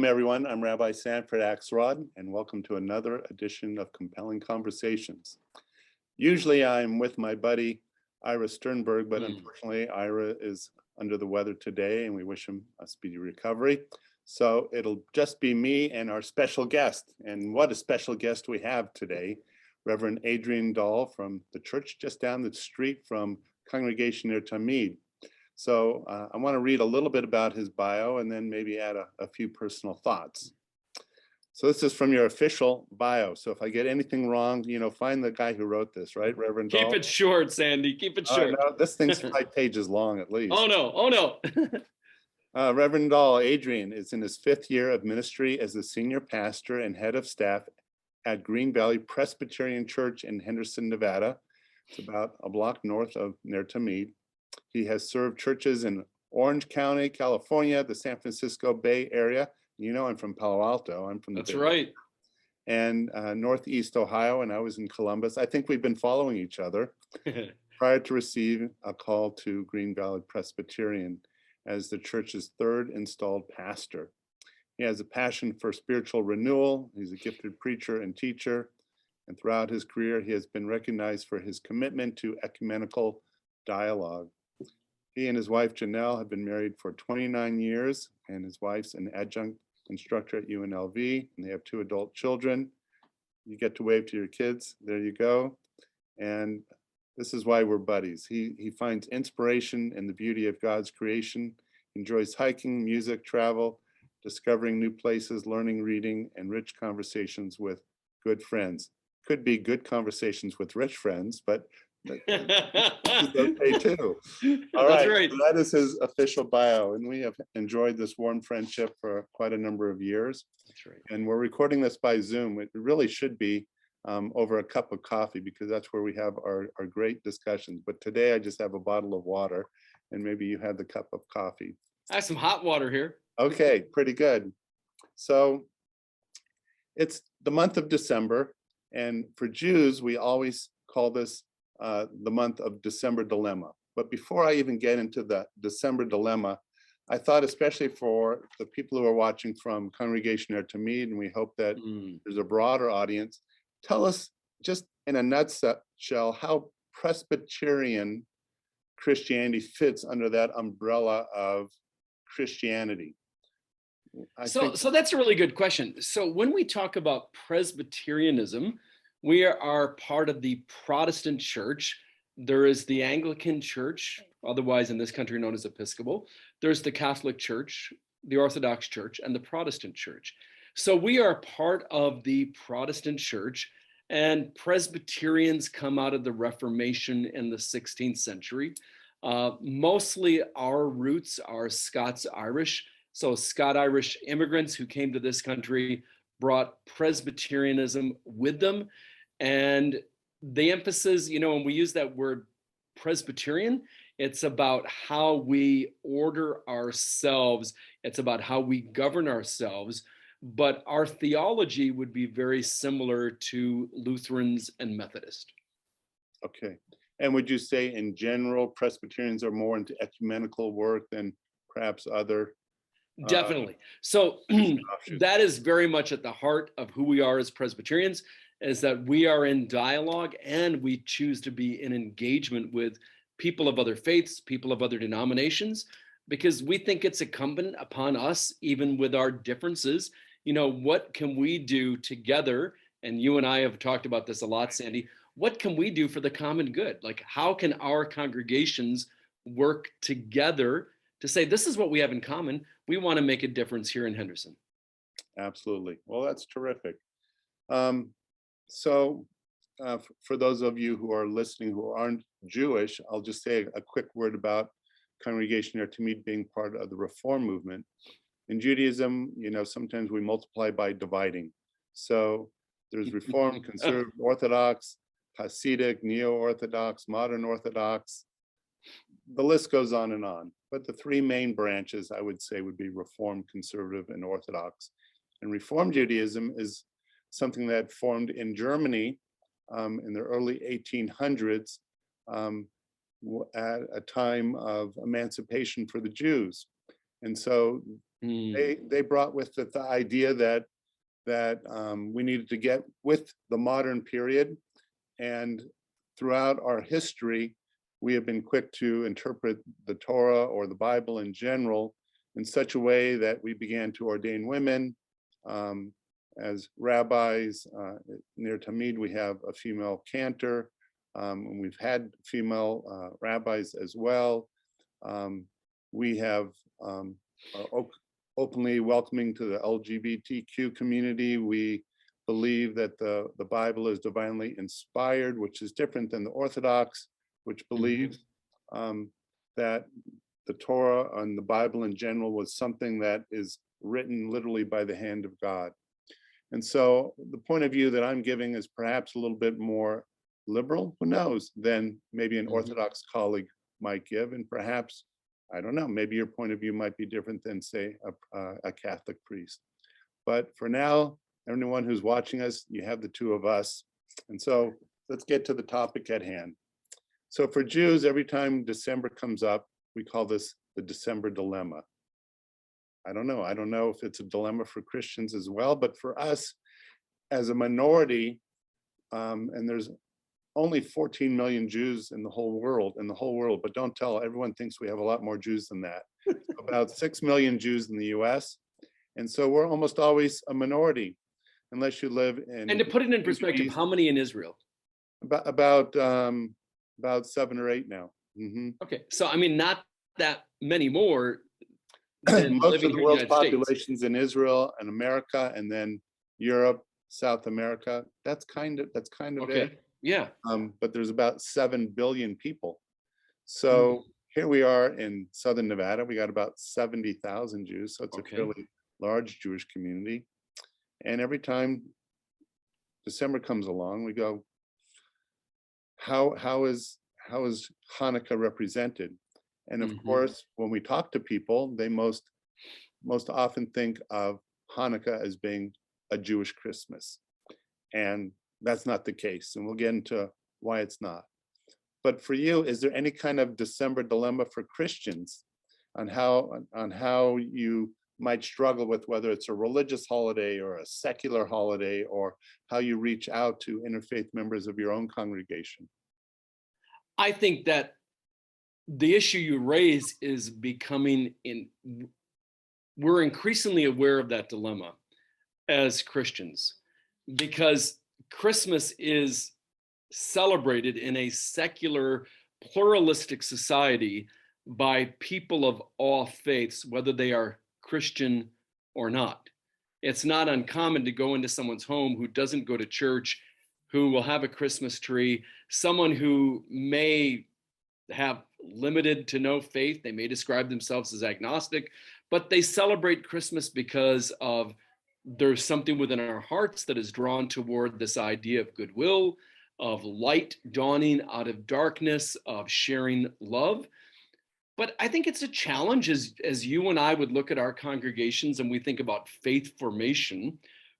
Welcome, everyone. I'm Rabbi Akselrad, and welcome to another edition of Compelling Conversations. Usually I'm with my buddy, Ira Sternberg, but unfortunately, Ira is under the weather today, and we wish him a speedy recovery. So it'll just be me and our special guest. And what a special guest we have today, Reverend Adrian Doll from the church just down the street from Congregation near Tamid. So I want to read a little bit about his bio and then maybe add a few personal thoughts. So this is from your official bio. So if I get anything wrong, find the guy who wrote this, right, Reverend Doll? Keep it short, Sandy. Keep it short. No, this thing's 5 pages long at least. Oh no. Reverend Doll, Adrian, is in his 5th year of ministry as the senior pastor and head of staff at Green Valley Presbyterian Church in Henderson, Nevada. It's about a block north of near Tamid. He has served churches in Orange County, California, the San Francisco Bay Area. I'm from Palo Alto. I'm from the That's Bay right. And Northeast Ohio, and I was in Columbus. I think we've been following each other prior to receiving a call to Green Valley Presbyterian as the church's 3rd installed pastor. He has a passion for spiritual renewal. He's a gifted preacher and teacher. And throughout his career, he has been recognized for his commitment to ecumenical dialogue. He and his wife, Janelle, have been married for 29 years, and his wife's an adjunct instructor at UNLV, and they have 2 adult children. You get to wave to your kids. There you go. And this is why we're buddies. He finds inspiration in the beauty of God's creation, enjoys hiking, music, travel, discovering new places, learning, reading, and rich conversations with good friends. Could be good conversations with rich friends, but okay too. All right, right. So that is his official bio, and we have enjoyed this warm friendship for quite a number of years. That's right. And we're recording this by Zoom. It really should be over a cup of coffee, because that's where we have our great discussions. But today I just have a bottle of water, and maybe you had the cup of coffee. I have some hot water here. Okay, pretty good. So it's the month of December, and for Jews, we always call this the month of December dilemma. But before I even get into the December dilemma, I thought, especially for the people who are watching from Congregation near Tamid, and we hope that there's a broader audience, tell us just in a nutshell how Presbyterian Christianity fits under that umbrella of Christianity. So that's a really good question. So when we talk about Presbyterianism, we are part of the Protestant church. There is the Anglican church, otherwise in this country known as Episcopal. There's the Catholic church, the Orthodox church, and the Protestant church. So we are part of the Protestant church, and Presbyterians come out of the Reformation in the 16th century. Mostly our roots are Scots-Irish. So Scot-Irish immigrants who came to this country brought Presbyterianism with them. And the emphasis, when we use that word Presbyterian, it's about how we order ourselves. It's about how we govern ourselves. But our theology would be very similar to Lutherans and Methodists. Okay. And would you say in general, Presbyterians are more into ecumenical work than perhaps other? Definitely. So that is very much at the heart of who we are as Presbyterians, is that we are in dialogue and we choose to be in engagement with people of other faiths, people of other denominations, because we think it's incumbent upon us, even with our differences, what can we do together? And you and I have talked about this a lot, Sandy. What can we do for the common good? Like, how can our congregations work together to say, this is what we have in common. We want to make a difference here in Henderson. Absolutely. Well, that's terrific. So for those of you who are listening who aren't Jewish, I'll just say a quick word about Congregation near Tamid being part of the Reform movement. In Judaism, sometimes we multiply by dividing. So there's Reform, Conservative, Orthodox, Hasidic, Neo-Orthodox, Modern Orthodox. The list goes on and on. But the 3 main branches, I would say, would be Reform, Conservative, and Orthodox. And Reform Judaism is something that formed in Germany in the early 1800s at a time of emancipation for the Jews. And so They brought with it the idea that we needed to get with the modern period, and throughout our history, we have been quick to interpret the Torah or the Bible in general in such a way that we began to ordain women as rabbis. Near Tamid, we have a female cantor, and we've had female rabbis as well. We have openly welcoming to the LGBTQ community. We believe that the Bible is divinely inspired, which is different than the Orthodox, which believes that the Torah and the Bible in general was something that is written literally by the hand of God. And so the point of view that I'm giving is perhaps a little bit more liberal, who knows, than maybe an Orthodox colleague might give. And perhaps, I don't know, maybe your point of view might be different than, say, a Catholic priest. But for now, everyone who's watching us, you have the two of us. And so let's get to the topic at hand. So for Jews, every time December comes up, we call this the December dilemma. I don't know if it's a dilemma for Christians as well, but for us as a minority, and there's only 14 million Jews in the whole world, but don't tell, everyone thinks we have a lot more Jews than that. About 6 million Jews in the US. And so we're almost always a minority, unless you live in— And to put it in perspective, how many in Israel? About 7 or 8 now. Okay, so I mean, not that many more. Most of the world's populations in Israel and America, and then Europe, South America. That's kind of okay. it. Yeah. But there's about 7 billion people. So here we are in Southern Nevada. We got about 70,000 Jews. So it's a fairly large Jewish community. And every time December comes along, we go, how is Hanukkah represented? And of course, when we talk to people, they most often think of Hanukkah as being a Jewish Christmas. And that's not the case. And we'll get into why it's not. But for you, is there any kind of December dilemma for Christians on how you might struggle with whether it's a religious holiday or a secular holiday, or how you reach out to interfaith members of your own congregation? I think that the issue you raise is we're increasingly aware of that dilemma as Christians, because Christmas is celebrated in a secular, pluralistic society by people of all faiths, whether they are Christian or not. It's not uncommon to go into someone's home who doesn't go to church, who will have a Christmas tree, someone who may have limited to no faith. They may describe themselves as agnostic, but they celebrate Christmas because of there's something within our hearts that is drawn toward this idea of goodwill, of light dawning out of darkness, of sharing love. But I think it's a challenge as you and I would look at our congregations and we think about faith formation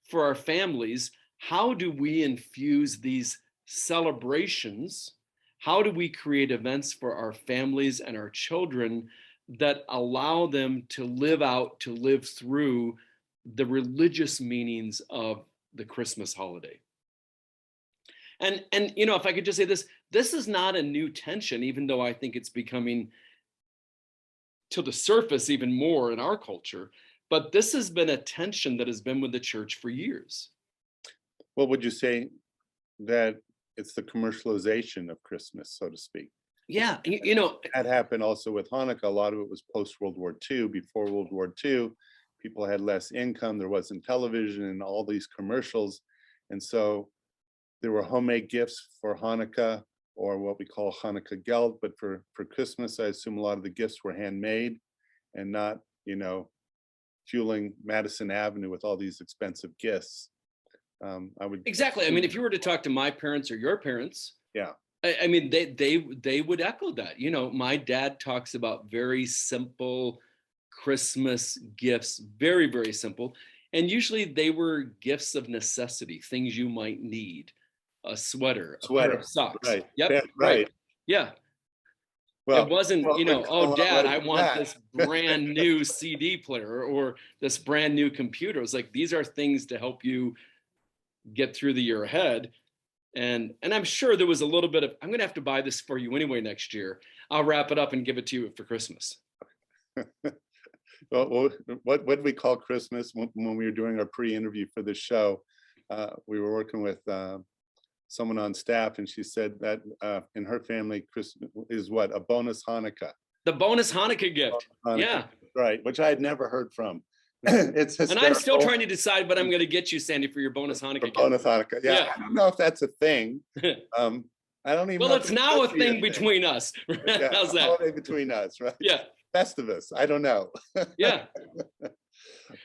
for our families. How do we infuse these celebrations? How do we create events for our families and our children that allow them to live through the religious meanings of the Christmas holiday? And if I could just say this is not a new tension, even though I think it's becoming to the surface even more in our culture, but this has been a tension that has been with the church for years. Well, would you say that it's the commercialization of Christmas, so to speak? Yeah, that happened also with Hanukkah. A lot of it was post World War II. Before World War II, people had less income. There wasn't television and all these commercials, and so there were homemade gifts for Hanukkah, or what we call Hanukkah Geld. But for Christmas, I assume a lot of the gifts were handmade and not, fueling Madison Avenue with all these expensive gifts. Exactly. I mean, if you were to talk to my parents or your parents, yeah, I mean, they would echo that. My dad talks about very simple Christmas gifts, very, very simple. And usually they were gifts of necessity, things you might need. A sweater, a pair of socks. Right. Yep. Right. Yeah. It wasn't, what would oh, go Dad, along I with want that? this brand new CD player or this brand new computer. It's like, these are things to help you get through the year ahead. And I'm sure there was a little bit of, I'm going to have to buy this for you anyway next year. I'll wrap it up and give it to you for Christmas. Well, what did we call Christmas when we were doing our pre-interview for the show? We were working with someone on staff, and she said that in her family, Christmas is what? A bonus Hanukkah. The bonus Hanukkah gift. Hanukkah, yeah. Right, which I had never heard from. It's hysterical. And I'm still trying to decide what I'm going to get you, Sandy, for your bonus Hanukkah gift. Bonus Hanukkah. Yeah, I don't know if that's a thing. I don't even know. Well, it's now a thing between us. Yeah, how's that? Holiday between us, right? Yeah. Festivus. I don't know. Yeah.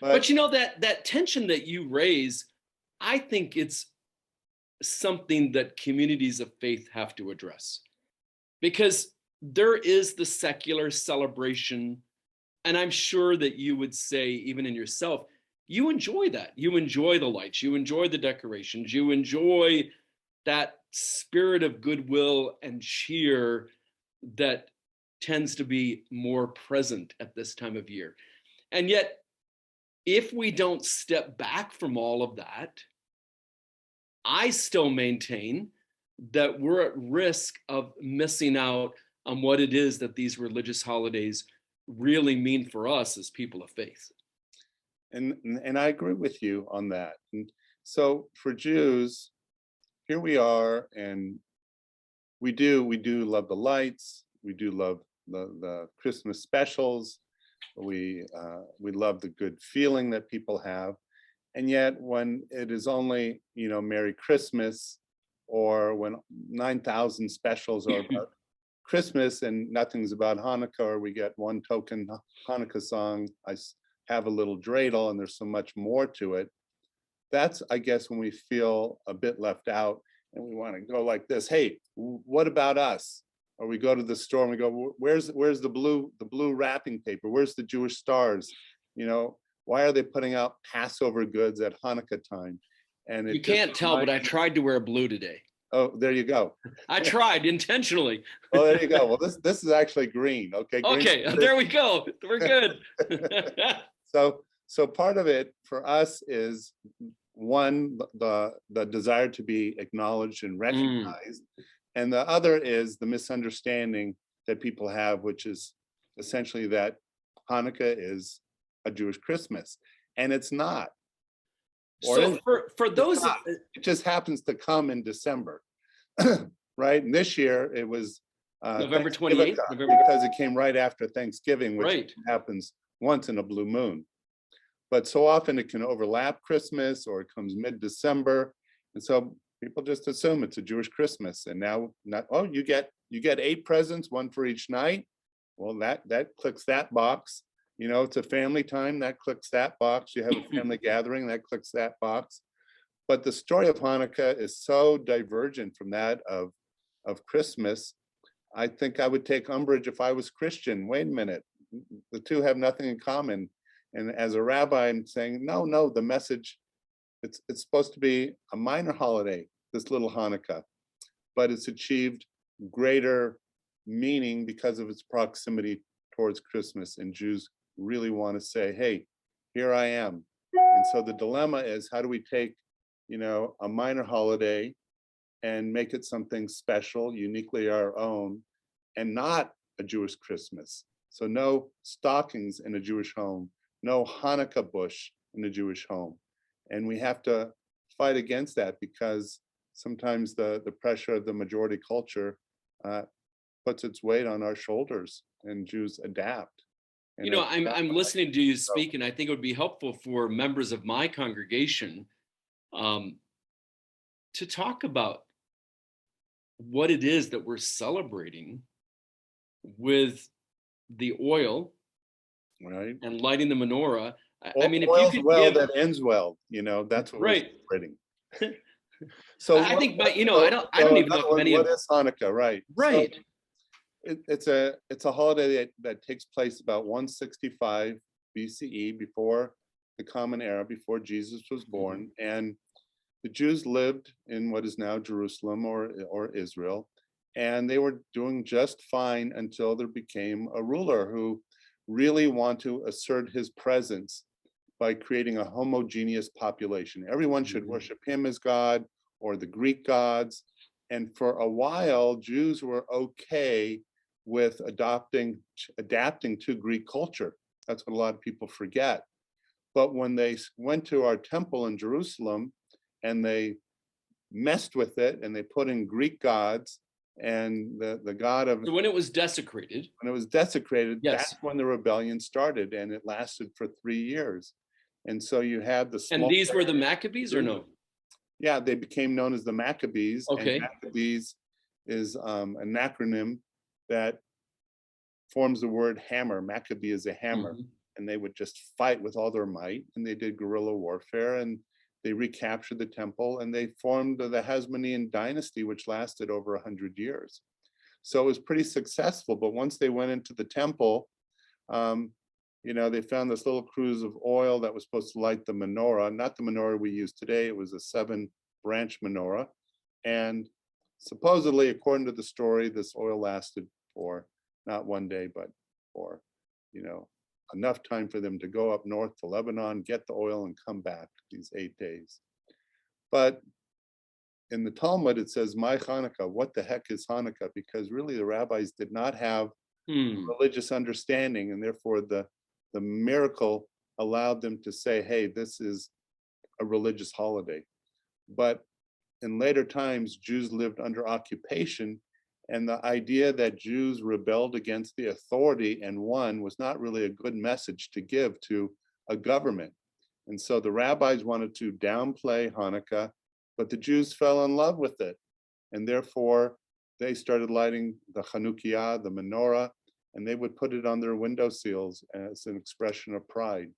But you know, that tension that you raise, I think it's something that communities of faith have to address, because there is the secular celebration, and I'm sure that you would say, even in yourself, you enjoy that. You enjoy the lights, you enjoy the decorations, you enjoy that spirit of goodwill and cheer that tends to be more present at this time of year. And yet, if we don't step back from all of that, I still maintain that we're at risk of missing out on what it is that these religious holidays really mean for us as people of faith. And I agree with you on that. And so for Jews, here we are, and we do love the lights. We do love the Christmas specials. We love the good feeling that people have. And yet when it is only, Merry Christmas, or when 9,000 specials are about Christmas and nothing's about Hanukkah, or we get one token Hanukkah song, I have a little dreidel, and there's so much more to it. That's, I guess, when we feel a bit left out, and we want to go like this. Hey, what about us? Or we go to the store and we go, where's the blue wrapping paper? Where's the Jewish stars? Why are they putting out Passover goods at Hanukkah time? And you can't tell, but I tried to wear blue today. Oh, there you go. I tried intentionally. Oh, there you go. Well, this is actually green. Okay. Green. Okay, there we go. We're good. So part of it for us is, one, the desire to be acknowledged and recognized. And the other is the misunderstanding that people have, which is essentially that Hanukkah is a Jewish Christmas, and it's not. So for those, it just happens to come in December, right? And this year it was November 28th, because it came right after Thanksgiving, which happens once in a blue moon. But so often it can overlap Christmas, or it comes mid-December, and so people just assume it's a Jewish Christmas. And now, you get 8 presents, one for each night. Well, that clicks that box. It's a family time, that clicks that box. You have a family gathering, that clicks that box. But the story of Hanukkah is so divergent from that of Christmas. I think I would take umbrage if I was Christian. Wait a minute, the two have nothing in common. And as a rabbi, I'm saying, no, the message, it's supposed to be a minor holiday, this little Hanukkah, but it's achieved greater meaning because of its proximity towards Christmas. And Jews really want to say, hey, here I am. And so the dilemma is, how do we take, a minor holiday and make it something special, uniquely our own, and not a Jewish Christmas? So no stockings in a Jewish home, no Hanukkah bush in a Jewish home. And we have to fight against that, because sometimes the pressure of the majority culture puts its weight on our shoulders, and Jews adapt. And I'm listening to you speak, and I think it would be helpful for members of my congregation to talk about what it is that we're celebrating with the oil, right, and lighting the menorah. I mean, if you could that ends well, that's what we're celebrating. So I think, but I don't even know if many. What is Hanukkah, right? Right. So it's a holiday that takes place about 165 BCE, before the Common Era, before Jesus was born, and the Jews lived in what is now Jerusalem or Israel, and they were doing just fine until there became a ruler who really wanted to assert his presence by creating a homogeneous population. Everyone should worship him as God or the Greek gods. And for a while, Jews were okay with adapting to Greek culture. That's what a lot of people forget. But when they went to our temple in Jerusalem and they messed with it and they put in Greek gods and the god of, so when it was desecrated, yes, yes, that's when the rebellion started, and it lasted for 3 years. And so you had the small, and these were the Maccabees or no? yeah, they became known as the Maccabees. Okay. And Maccabees is an acronym that forms the word hammer. Maccabee is a hammer. Mhm. And they would just fight with all their might, and they did guerrilla warfare, and they recaptured the temple, and they formed the Hasmonean dynasty, which lasted over 100 years. So it was pretty successful. But once they went into the temple, they found this little cruse of oil that was supposed to light the menorah, not the menorah we use today. It was a 7-branch menorah. And supposedly, according to the story, this oil lasted for not 1 day, but for, enough time for them to go up north to Lebanon, get the oil, and come back these 8 days. But in the Talmud, it says, "My Hanukkah," what the heck is Hanukkah? Because really the rabbis did not have religious understanding, and therefore the miracle allowed them to say, hey, this is a religious holiday. But in later times, Jews lived under occupation, and the idea that Jews rebelled against the authority and won was not really a good message to give to a government. And so the rabbis wanted to downplay Hanukkah, but the Jews fell in love with it. And therefore, they started lighting the Chanukiah, the menorah, and they would put it on their window sills as an expression of pride.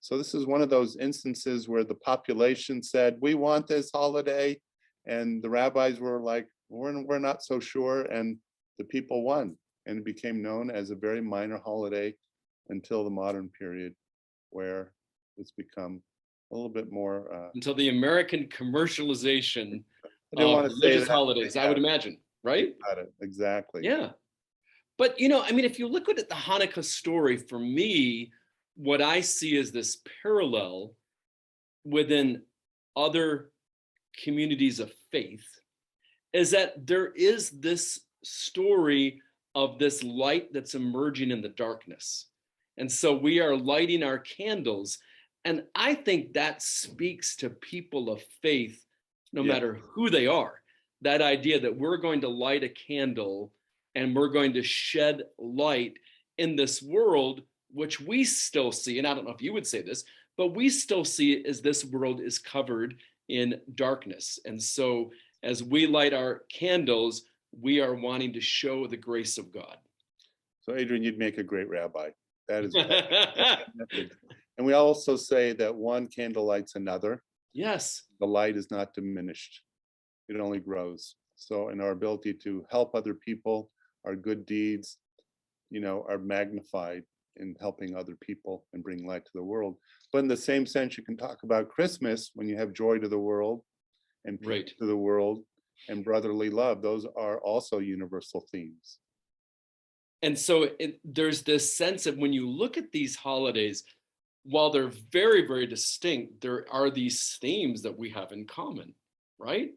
So this is one of those instances where the population said, we want this holiday. And the rabbis were like, we're not so sure. And the people won. And it became known as a very minor holiday until the modern period, where it's become a little bit more. Until the American commercialization I didn't of want to say religious that, holidays, I would imagine, right? Got it. Exactly. Yeah. But, if you look at the Hanukkah story, for me, what I see is this parallel within other communities of faith is that there is this story of this light that's emerging in the darkness. And so we are lighting our candles. And I think that speaks to people of faith, no matter who they are. That idea that we're going to light a candle and we're going to shed light in this world, which we still see, and I don't know if you would say this, but we still see it as this world is covered in darkness. And so as we light our candles, we are wanting to show the grace of God. So Adrian, you'd make a great rabbi. That is and we also say that one candle lights another. Yes. The light is not diminished. It only grows. So in our ability to help other people, our good deeds, are magnified in helping other people and bring light to the world. But in the same sense, you can talk about Christmas when you have joy to the world and peace to the world and brotherly love. Those are also universal themes. And so there's this sense of when you look at these holidays, while they're very, very distinct, there are these themes that we have in common, right?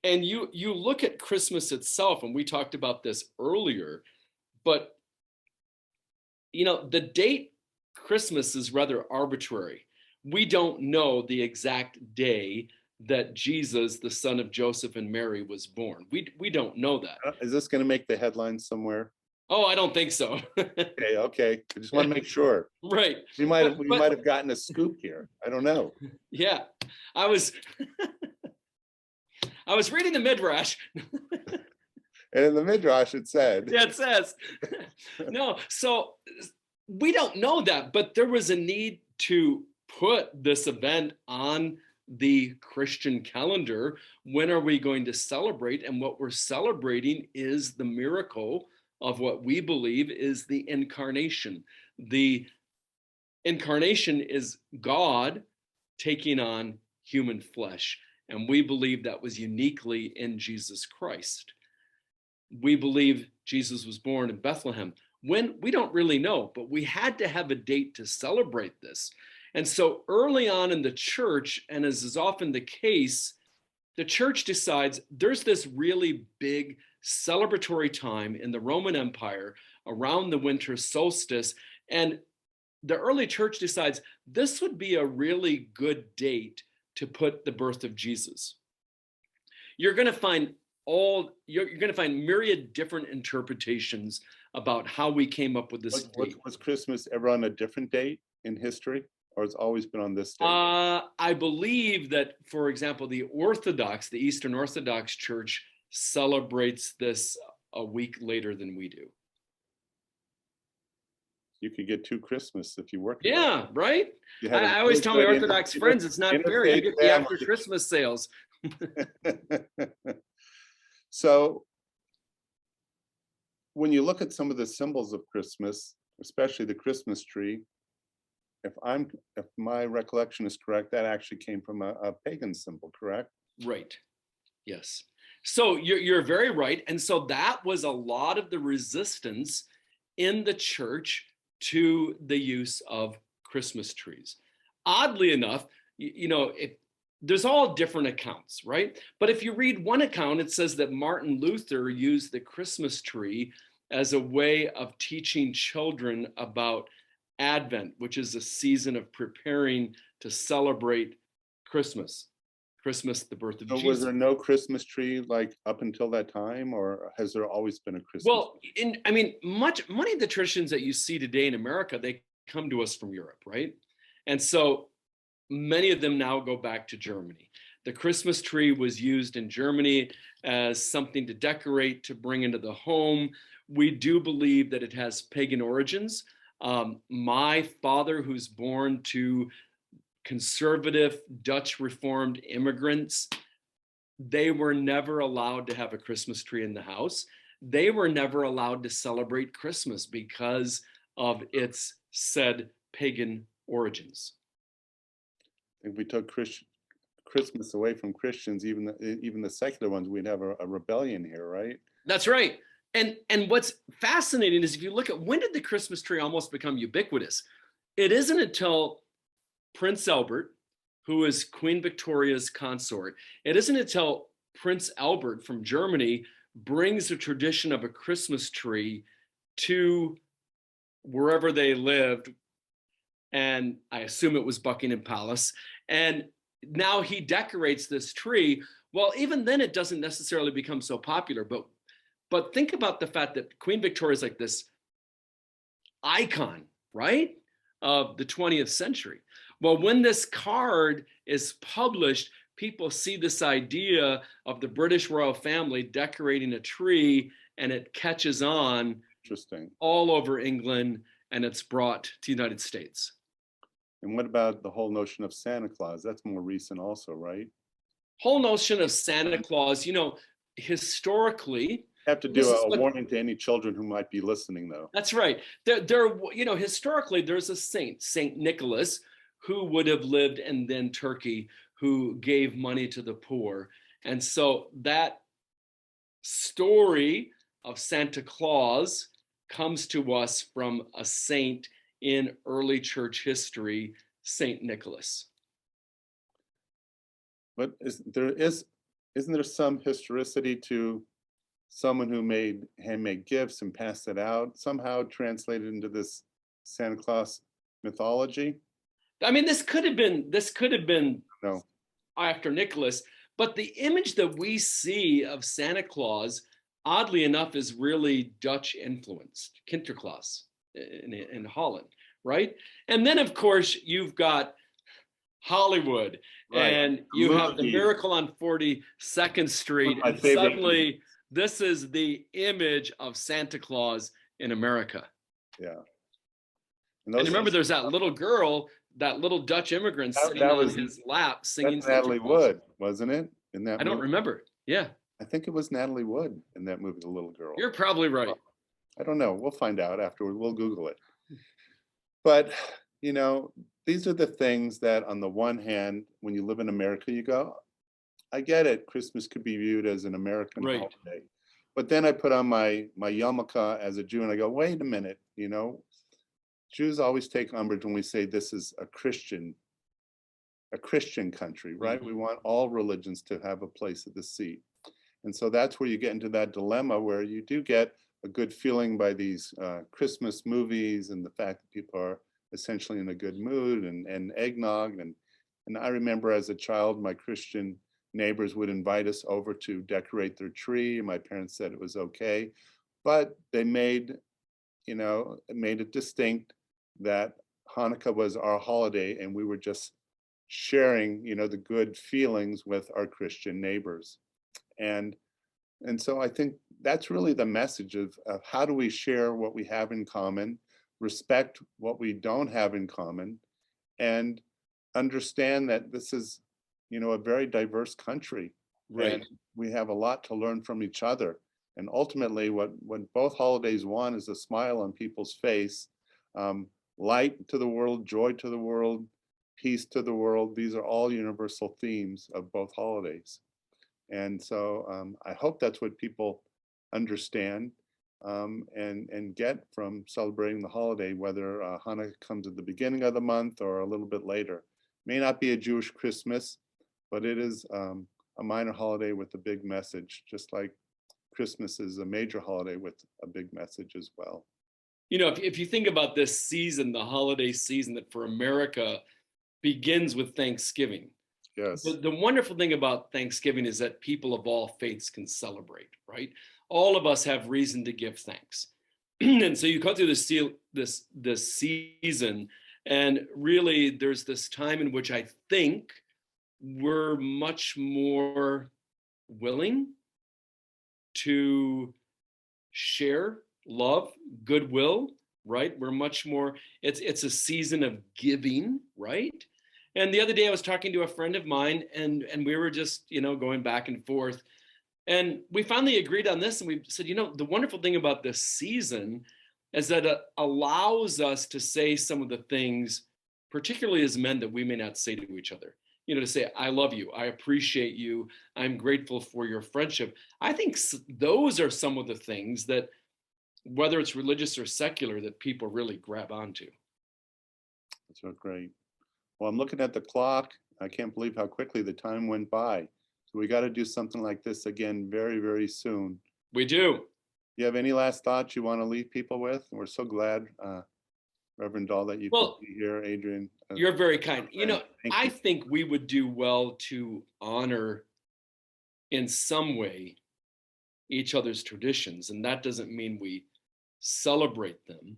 And you look at Christmas itself, and we talked about this earlier, but the date Christmas is rather arbitrary. We don't know the exact day that Jesus, the son of Joseph and Mary, was born. We don't know that. Is this going to make the headlines somewhere? Oh, I don't think so. Okay. I just want to make sure. Right. We might have gotten a scoop here. I don't know. Yeah. I was reading the Midrash. And in the Midrash, it said. Yeah, it says. No, so we don't know that, but there was a need to put this event on the Christian calendar. When are we going to celebrate? And what we're celebrating is the miracle of what we believe is the incarnation. The incarnation is God taking on human flesh. And we believe that was uniquely in Jesus Christ. we believe Jesus was born in Bethlehem. When? We don't really know, but we had to have a date to celebrate this. And so early on in the church, and as is often the case, the church decides there's this really big celebratory time in the Roman Empire around the winter solstice. And the early church decides this would be a really good date to put the birth of Jesus. You're going to find myriad different interpretations about how we came up with this date. Was Christmas ever on a different date in history, or it's always been on this date? I believe that, for example, the Eastern Orthodox Church celebrates this a week later than we do. You could get 2 Christmas if you work. Yeah, right? I always tell my Orthodox friends, it's not fair. You get the after Christmas sales. So when you look at some of the symbols of Christmas, especially the Christmas tree, if my recollection is correct, that actually came from a pagan symbol, correct? Right. Yes. So you're very right. And so that was a lot of the resistance in the church to the use of Christmas trees. Oddly enough, there's all different accounts, right? But if you read one account, it says that Martin Luther used the Christmas tree as a way of teaching children about Advent, which is a season of preparing to celebrate Christmas, the birth of Jesus. Was there no Christmas tree like up until that time, or has there always been a Christmas? Well, many of the traditions that you see today in America, they come to us from Europe, right? And so many of them now go back to Germany. The Christmas tree was used in Germany as something to decorate, to bring into the home. We do believe that it has pagan origins. My father, who's born to conservative Dutch Reformed immigrants, they were never allowed to have a Christmas tree in the house. They were never allowed to celebrate Christmas because of its said pagan origins. If we took Christmas away from Christians, even the secular ones, we'd have a rebellion here, right? That's right. And what's fascinating is if you look at when did the Christmas tree almost become ubiquitous? It isn't until Prince Albert, who is Queen Victoria's consort, it isn't until Prince Albert from Germany brings the tradition of a Christmas tree to wherever they lived, and I assume it was Buckingham Palace, and now he decorates this tree. Well, even then it doesn't necessarily become so popular, but think about the fact that Queen Victoria is like this icon, right, of the 20th century. Well, when this card is published, people see this idea of the British royal family decorating a tree, and it catches on. Interesting. All over England, and it's brought to the United States. And what about the whole notion of Santa Claus? That's more recent also, right? Whole notion of Santa Claus, historically, have to do a warning to any children who might be listening, though. That's right. Historically, there's a saint, Saint Nicholas, who would have lived in then Turkey, who gave money to the poor. And so that story of Santa Claus comes to us from a saint in early church history, Saint Nicholas. But isn't there some historicity to someone who made handmade gifts and passed it out, somehow translated into this Santa Claus mythology? I mean, this could have been no. After Nicholas, but the image that we see of Santa Claus, oddly enough, is really Dutch influenced, Sinterklaas in Holland, right? And then, of course, you've got Hollywood, right, and you have the Miracle on 42nd Street, and suddenly this is the image of Santa Claus in America. Yeah. And remember, there's that little girl, that little Dutch immigrant sitting on his lap singing. That's Natalie Wood, wasn't it? In that I don't remember. Yeah. I think it was Natalie Wood in that movie, The Little Girl. You're probably right. I don't know. We'll find out afterward. We'll Google it. But, these are the things that on the one hand, when you live in America, you go, I get it. Christmas could be viewed as an American holiday. But then I put on my yarmulke as a Jew, and I go, wait a minute, Jews always take umbrage when we say this is a Christian country, right? We want all religions to have a place at the seat. And so that's where you get into that dilemma where you do get a good feeling by these Christmas movies and the fact that people are essentially in a good mood and eggnog. And I remember as a child, my Christian neighbors would invite us over to decorate their tree. My parents said it was okay, but they made it distinct that Hanukkah was our holiday and we were just sharing, the good feelings with our Christian neighbors. And so I think that's really the message of how do we share what we have in common, respect what we don't have in common, and understand that this is, a very diverse country. Right. And we have a lot to learn from each other. And ultimately, what both holidays want is a smile on people's face, light to the world, joy to the world, peace to the world. These are all universal themes of both holidays. And so I hope that's what people understand and get from celebrating the holiday, whether Hanukkah comes at the beginning of the month or a little bit later. May not be a Jewish Christmas, but it is a minor holiday with a big message, just like Christmas is a major holiday with a big message as well. If you think about this season, the holiday season that for America begins with Thanksgiving. Yes. The wonderful thing about Thanksgiving is that people of all faiths can celebrate, right? All of us have reason to give thanks. And so you go through this season, and really there's this time in which I think we're much more willing to share love, goodwill, right? We're much more, it's a season of giving, right? And the other day I was talking to a friend of mine and we were just, going back and forth. And we finally agreed on this and we said, the wonderful thing about this season is that it allows us to say some of the things, particularly as men, that we may not say to each other. To say, I love you, I appreciate you, I'm grateful for your friendship. I think those are some of the things that, whether it's religious or secular, that people really grab onto. That's so great. Well, I'm looking at the clock. I can't believe how quickly the time went by. So we got to do something like this again very, very soon. We do. You have any last thoughts you want to leave people with? We're so glad, Reverend Doll, that you could be here, Adrian. You're very kind. I think we would do well to honor in some way each other's traditions, and that doesn't mean we celebrate them.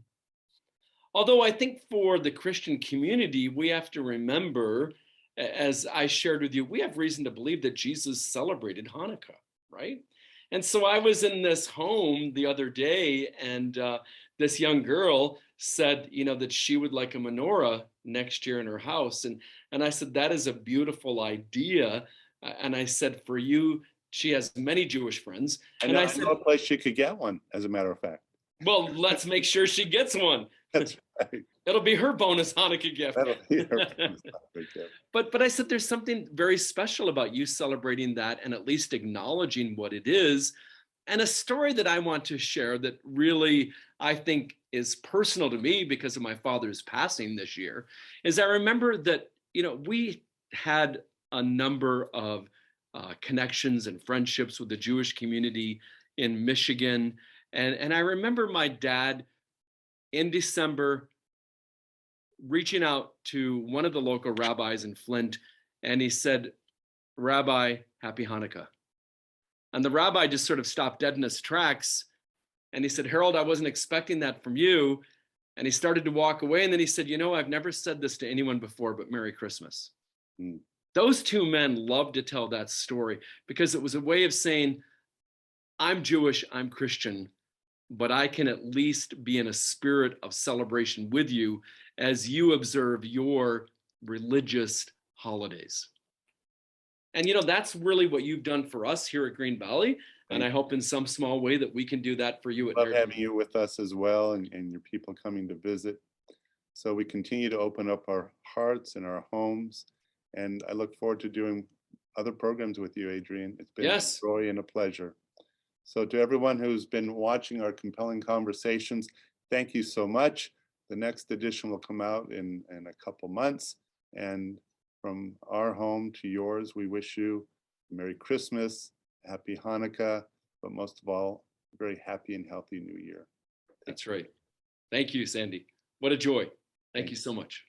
Although I think for the Christian community, we have to remember, as I shared with you, we have reason to believe that Jesus celebrated Hanukkah, right? And so I was in this home the other day, and this young girl said, that she would like a menorah next year in her house. And I said, that is a beautiful idea. And I said, for you, she has many Jewish friends. I know a place she could get one, as a matter of fact. Well, let's make sure she gets one. That's right. It'll be her bonus Hanukkah gift. That'll be her bonus Hanukkah gift. But I said there's something very special about you celebrating that and at least acknowledging what it is. And a story that I want to share that really I think is personal to me because of my father's passing this year is I remember that, we had a number of connections and friendships with the Jewish community in Michigan. And I remember my dad in December reaching out to one of the local rabbis in Flint, and he said, Rabbi, happy Hanukkah. And the rabbi just sort of stopped dead in his tracks. And he said, Harold, I wasn't expecting that from you. And he started to walk away. And then he said, I've never said this to anyone before, but Merry Christmas. Mm. Those two men loved to tell that story because it was a way of saying, I'm Jewish, I'm Christian, but I can at least be in a spirit of celebration with you as you observe your religious holidays. And, that's really what you've done for us here at Green Valley. And I hope in some small way that we can do that for you. Love having you with us as well and your people coming to visit. So we continue to open up our hearts and our homes. And I look forward to doing other programs with you, Adrian. It's been a joy and a pleasure. So to everyone who's been watching our compelling conversations, thank you so much. The next edition will come out in a couple months. And from our home to yours, we wish you a Merry Christmas, Happy Hanukkah, but most of all, a very happy and healthy New Year. That's right. Thank you, Sandy. What a joy. Thank you so much.